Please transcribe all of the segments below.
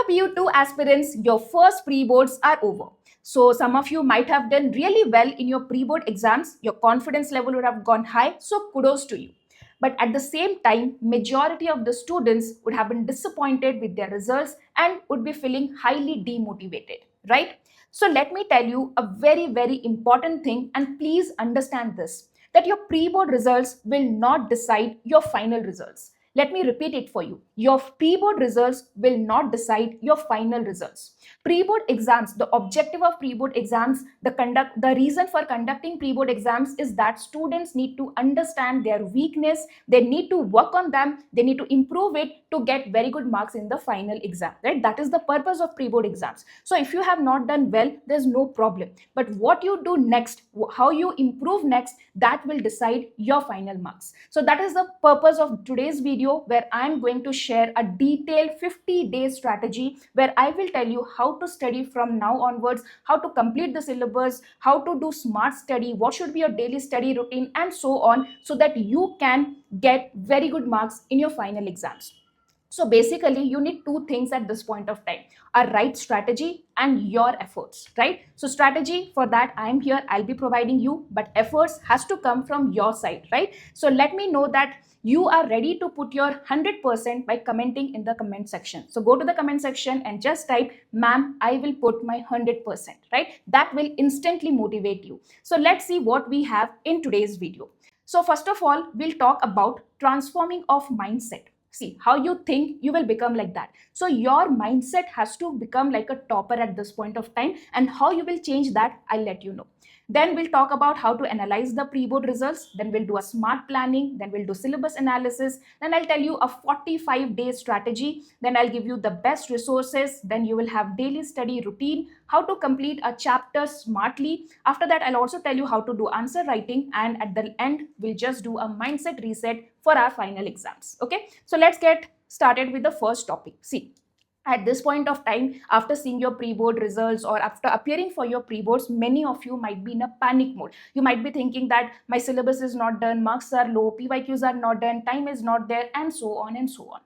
up, you two aspirants? Your first pre-boards are over. So some of you might have done really well in your pre-board exams. Your confidence level would have gone high. So kudos to you. But at the same time, majority of the students would have been disappointed with their results and would be feeling highly demotivated, right? So let me tell you a very, very important thing, and please understand this, that your pre-board results will not decide your final results. Let me repeat it for you. Your pre-board results will not decide your final results. Pre-board exams, the objective of pre-board exams, the reason for conducting pre-board exams is that students need to understand their weakness, they need to work on them, they need to improve it to get very good marks in the final exam, right? That is the purpose of pre-board exams. So if you have not done well, there's no problem. But what you do next, how you improve next, that will decide your final marks. So that is the purpose of today's video, where I'm going to share a detailed 50-day strategy where I will tell you how to study from now onwards, how to complete the syllabus, how to do smart study, what should be your daily study routine, and so on, so that you can get very good marks in your final exams. So basically, you need two things at this point of time: a right strategy and your efforts, right? So strategy, for that I'm here, I'll be providing you, but efforts has to come from your side, right? So let me know that you are ready to put your 100% by commenting in the comment section. So go to the comment section and just type, ma'am, I will put my 100%, right? That will instantly motivate you. So let's see what we have in today's video. So first of all, we'll talk about transforming of mindset. See, how you think, you will become like that. So your mindset has to become like a topper at this point of time, and how you will change that, I'll let you know. Then we'll talk about how to analyze the pre-board results. Then we'll do a smart planning. Then we'll do syllabus analysis. Then I'll tell you a 45-day strategy. Then I'll give you the best resources. Then you will have daily study routine, how to complete a chapter smartly. After that, I'll also tell you how to do answer writing. And at the end, we'll just do a mindset reset for our final exams. Okay, so let's get started with the first topic. See, at this point of time, after seeing your pre-board results or after appearing for your pre-boards, many of you might be in a panic mode. You might be thinking that my syllabus is not done, marks are low, PYQs are not done, time is not there, and so on and so on.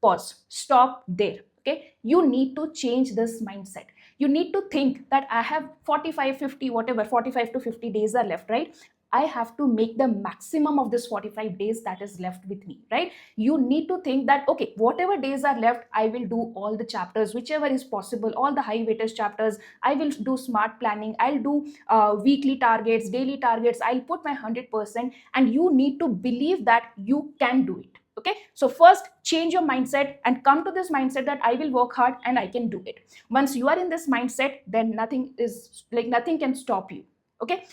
Pause. Stop there. Okay, you need to change this mindset. You need to think that I have 45, 50, whatever, 45 to 50 days are left, right? I have to make the maximum of this 45 days that is left with me, right? You need to think that, okay, whatever days are left, I will do all the chapters, whichever is possible, all the high weightage chapters. I will do smart planning. I'll do weekly targets, daily targets. I'll put my 100%, and you need to believe that you can do it. Okay, so first change your mindset and come to this mindset that I will work hard and I can do it. Once you are in this mindset, then nothing can stop you. Okay.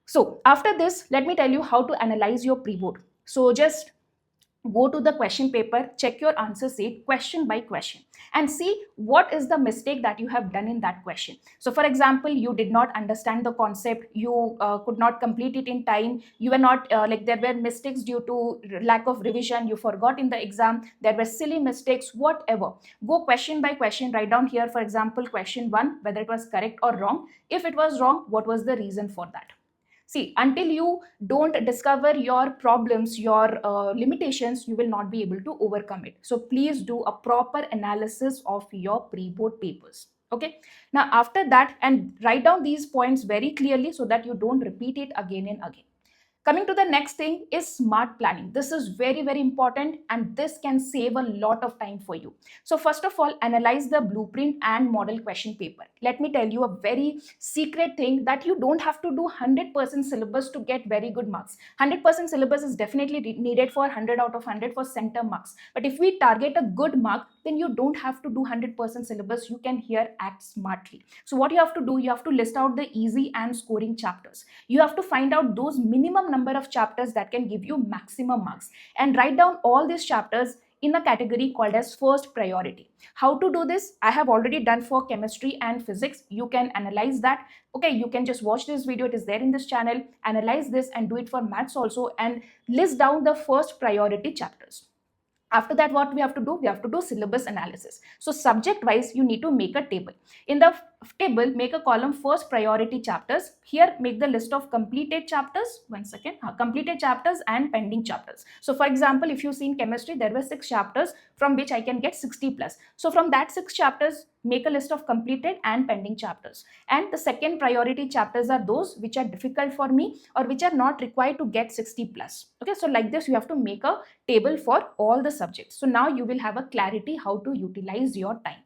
So after this, let me tell you how to analyze your pre-board. So just go to the question paper, check your answer sheet question by question, and see what is the mistake that you have done in that question. So for example, you did not understand the concept, you could not complete it in time, you were not there were mistakes due to lack of revision, you forgot in the exam, there were silly mistakes, whatever. Go question by question, write down here, for example, question 1, whether it was correct or wrong. If it was wrong, what was the reason for that? See, until you don't discover your problems, your limitations, you will not be able to overcome it. So please do a proper analysis of your pre-board papers. Okay. Now after that, and write down these points very clearly so that you don't repeat it again and again. Coming to the next thing is smart planning. This is very, very important, and this can save a lot of time for you. So first of all, analyze the blueprint and model question paper. Let me tell you a very secret thing, that you don't have to do 100% syllabus to get very good marks. 100% syllabus is definitely needed for 100 out of 100 for center marks. But if we target a good mark, then you don't have to do 100% syllabus. You can here act smartly. So what you have to do, you have to list out the easy and scoring chapters. You have to find out those minimum number of chapters that can give you maximum marks, and write down all these chapters in a category called as first priority. How to do this? I have already done for chemistry and physics. You can analyze that. Okay, you can just watch this video. It is there in this channel. Analyze this and do it for maths also, and list down the first priority chapters. After that, what we have to do? We have to do syllabus analysis. So subject wise, you need to make a table. In the table, make a column first priority chapters. Here make the list of completed chapters, completed chapters and pending chapters. So for example, if you see in chemistry there were 6 chapters from which I can get 60 plus. So from that 6 chapters, make a list of completed and pending chapters. And the second priority chapters are those which are difficult for me or which are not required to get 60 plus. Okay, so like this you have to make a table for all the subjects. So now you will have a clarity how to utilize your time.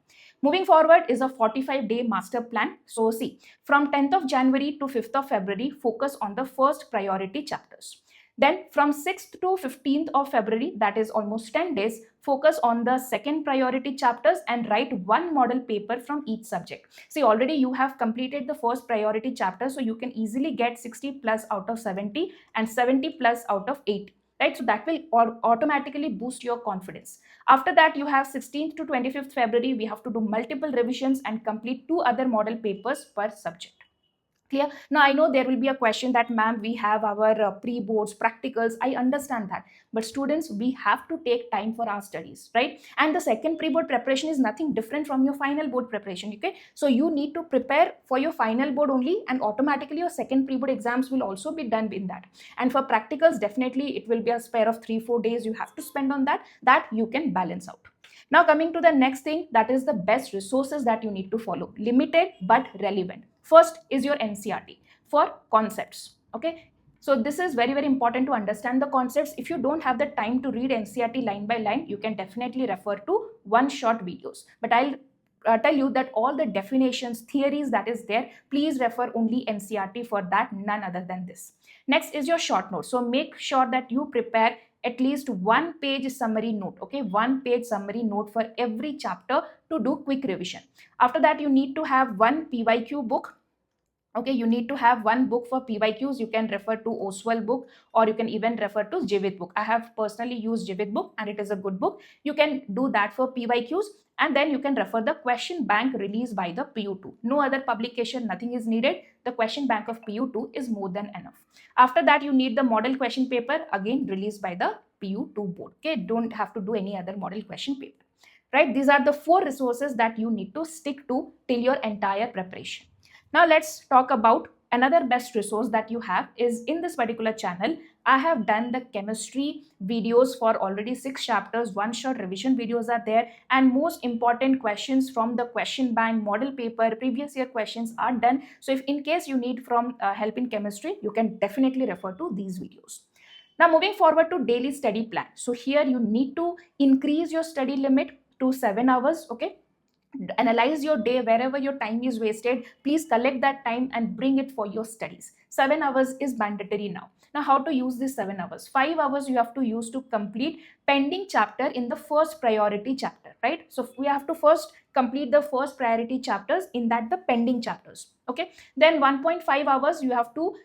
Moving forward is a 45-day master plan. So see, from 10th of January to 5th of February, focus on the first priority chapters. Then from 6th to 15th of February, that is almost 10 days, focus on the second priority chapters and write one model paper from each subject. See, already you have completed the first priority chapter, so you can easily get 60 plus out of 70 and 70 plus out of 80. Right, so that will automatically boost your confidence. After that, you have 16th to 25th February, we have to do multiple revisions and complete 2 other model papers per subject. Clear? Now I know there will be a question that ma'am, we have our pre-boards, practicals. I understand that, but students, we have to take time for our studies, right? And the second pre-board preparation is nothing different from your final board preparation. Okay, so you need to prepare for your final board only, and automatically your second pre-board exams will also be done in that. And for practicals, definitely it will be a spare of 3-4 days you have to spend on that you can balance out. Now coming to the next thing, that is the best resources that you need to follow. Limited but relevant. First is your NCERT for concepts. Okay, so this is very, very important to understand the concepts. If you don't have the time to read NCERT line by line, you can definitely refer to one-shot videos. But I'll tell you that all the definitions, theories that is there, please refer only NCERT for that, none other than this. Next is your short notes. So make sure that you prepare at least 1-page summary note. Okay, 1-page summary note for every chapter to do quick revision. After that, you need to have one PYQ book. Okay, you need to have one book for PYQs. You can refer to Oswald book, or you can even refer to Jivit book. I have personally used Jivit book and it is a good book. You can do that for PYQs, and then you can refer the question bank released by the PU2. No other publication, nothing is needed. The question bank of PU2 is more than enough. After that, you need the model question paper, again released by the PU2 board. Okay, don't have to do any other model question paper. Right, these are the 4 resources that you need to stick to till your entire preparation. Now let's talk about another best resource that you have is in this particular channel. I have done the chemistry videos for already 6 chapters. One-shot revision videos are there, and most important questions from the question bank, model paper, previous year questions are done. So if in case you need from help in chemistry, you can definitely refer to these videos. Now moving forward to daily study plan. So here you need to increase your study limit to 7 hours. Okay, analyze your day. Wherever your time is wasted, please collect that time and bring it for your studies. 7 hours is mandatory now. Now how to use this 7 hours? 5 hours you have to use to complete pending chapter in the first priority chapter, right? So we have to first complete the first priority chapters, in that the pending chapters. Okay, then 1.5 hours you have to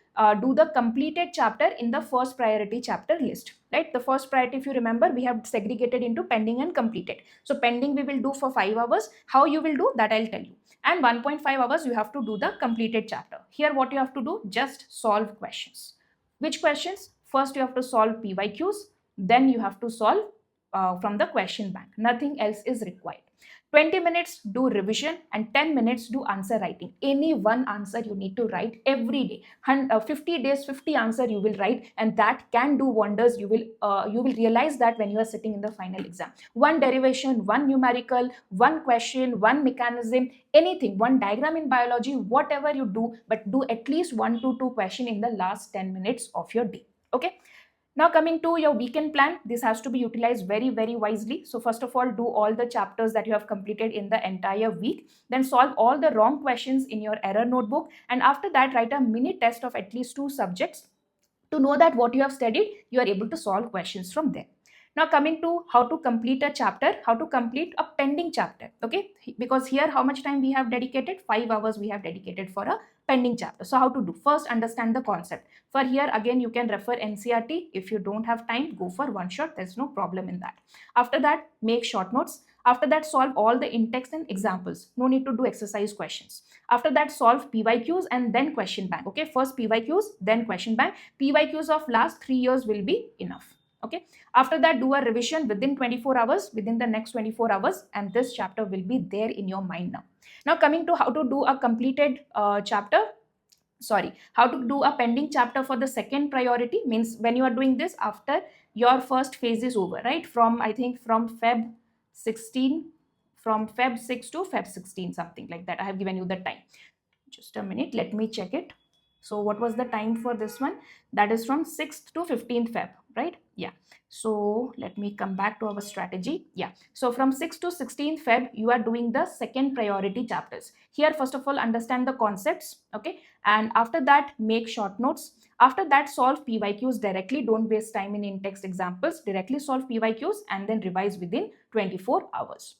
do the completed chapter in the first priority chapter list, right? The first priority, if you remember, we have segregated into pending and completed. So pending we will do for 5 hours. How you will do that, I'll tell you. And 1.5 hours you have to do the completed chapter. Here what you have to do, just solve questions. Which questions? First you have to solve PYQs, then you have to solve from the question bank. Nothing else is required. 20 minutes do revision and 10 minutes do answer writing. Any one answer you need to write every day. 50 days, 50 answer you will write, and that can do wonders. You will realize that when you are sitting in the final exam. One derivation, one numerical, one question, one mechanism, anything, one diagram in biology, whatever you do, but do at least 1 to 2 questions in the last 10 minutes of your day. Okay. Now coming to your weekend plan, this has to be utilized very, very wisely. So first of all, do all the chapters that you have completed in the entire week. Then solve all the wrong questions in your error notebook. And after that, write a mini test of at least 2 subjects to know that what you have studied, you are able to solve questions from there. Now coming to how to complete a chapter, how to complete a pending chapter. Okay, because here how much time we have dedicated? 5 hours we have dedicated for a pending chapter. So how to do? First, understand the concept. For here again you can refer NCERT. If you don't have time, go for one shot. There's no problem in that. After that, make short notes. After that, solve all the in-text and examples. No need to do exercise questions. After that, solve PYQs and then question bank. Okay, first PYQs, then question bank. PYQs of last 3 years will be enough. Okay, after that do a revision within 24 hours, within the next 24 hours, and this chapter will be there in your mind now. Now coming to how to do a completed chapter, sorry, how to do a pending chapter for the second priority, means when you are doing this after your first phase is over, right? From I think from Feb 16, from Feb 6 to Feb 16, something like that. I have given you the time. Just a minute, let me check it. So what was the time for this one? That is from 6th to 15th Feb, right? Yeah. So let me come back to our strategy. Yeah, so from 6th to 16th Feb you are doing the second priority chapters. Here first of all understand the concepts, okay, and after that make short notes. After that solve PYQs directly, don't waste time in in-text examples, directly solve PYQs and then revise within 24 hours.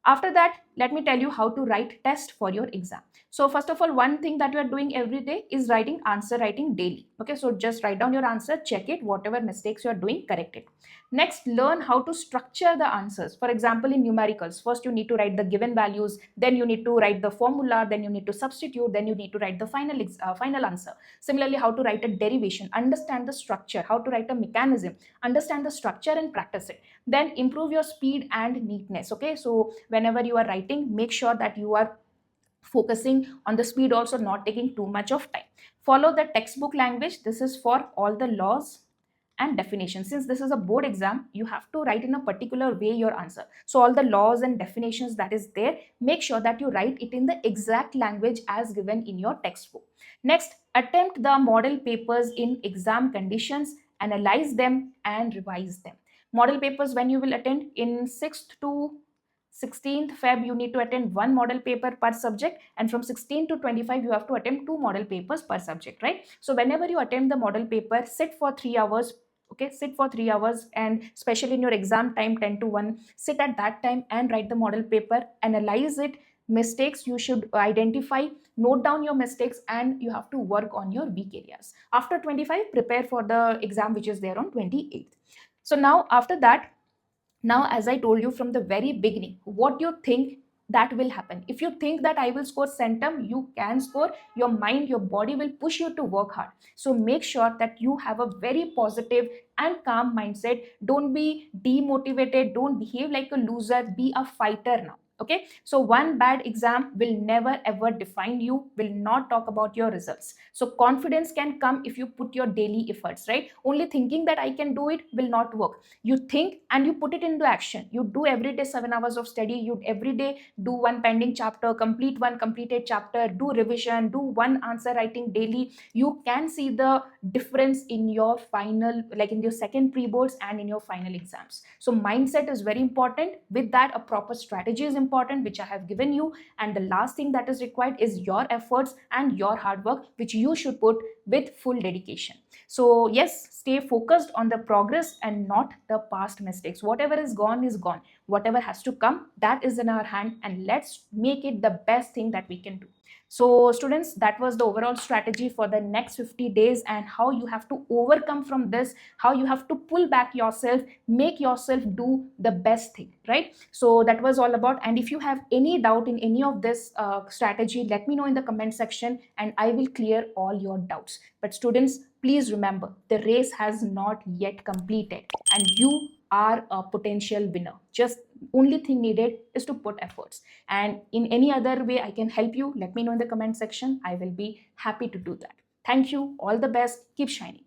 After that, let me tell you how to write test for your exam. So first of all, one thing that you are doing every day is writing answer writing daily. Okay, so just write down your answer, check it, whatever mistakes you are doing, correct it. Next, learn how to structure the answers. For example, in numericals, first you need to write the given values, then you need to write the formula, then you need to substitute, then you need to write the final answer. Similarly, how to write a derivation, understand the structure, how to write a mechanism, understand the structure and practice it. Then improve your speed and neatness. Okay, so whenever you are writing, make sure that you are focusing on the speed, also not taking too much of time. Follow the textbook language. This is for all the laws and definitions. Since this is a board exam, you have to write in a particular way your answer. So all the laws and definitions that is there, make sure that you write it in the exact language as given in your textbook. Next, attempt the model papers in exam conditions, analyze them and revise them. Model papers, when you will attend in 6th to 16th Feb, you need to attend one model paper per subject, and from 16 to 25 you have to attempt two model papers per subject, right? So whenever you attempt the model paper, sit for 3 hours. Okay, sit for 3 hours, and especially in your exam time 10 to 1, sit at that time and write the model paper, analyze it. Mistakes you should identify, note down your mistakes, and you have to work on your weak areas. After 25, prepare for the exam which is there on 28th. So now after that, now as I told you from the very beginning, what you think that will happen. If you think that I will score centum, you can score. Your mind, your body will push you to work hard. So make sure that you have a very positive and calm mindset. Don't be demotivated, don't behave like a loser, be a fighter now. Okay, so one bad exam will never ever define you, will not talk about your results. So confidence can come if you put your daily efforts, right? Only thinking that I can do it will not work. You think and you put it into action. You do every day 7 hours of study, you every day do one pending chapter, complete one completed chapter, do revision, do one answer writing daily. You can see the difference in your final, like in your second pre-boards and in your final exams. So mindset is very important. With that, a proper strategy is important, which I have given you. And the last thing that is required is your efforts and your hard work, which you should put with full dedication. So yes, stay focused on the progress and not the past mistakes. Whatever is gone is gone. Whatever has to come, that is in our hand, and let's make it the best thing that we can do. So students, that was the overall strategy for the next 50 days, and how you have to overcome from this, how you have to pull back yourself, make yourself do the best thing, right? So that was all about. And if you have any doubt in any of this strategy, let me know in the comment section and I will clear all your doubts. But students, please remember, the race has not yet completed and you are a potential winner. Just only thing needed is to put efforts. And in any other way I can help you, let me know in the comment section. I will be happy to do that. Thank you. All the best. Keep shining.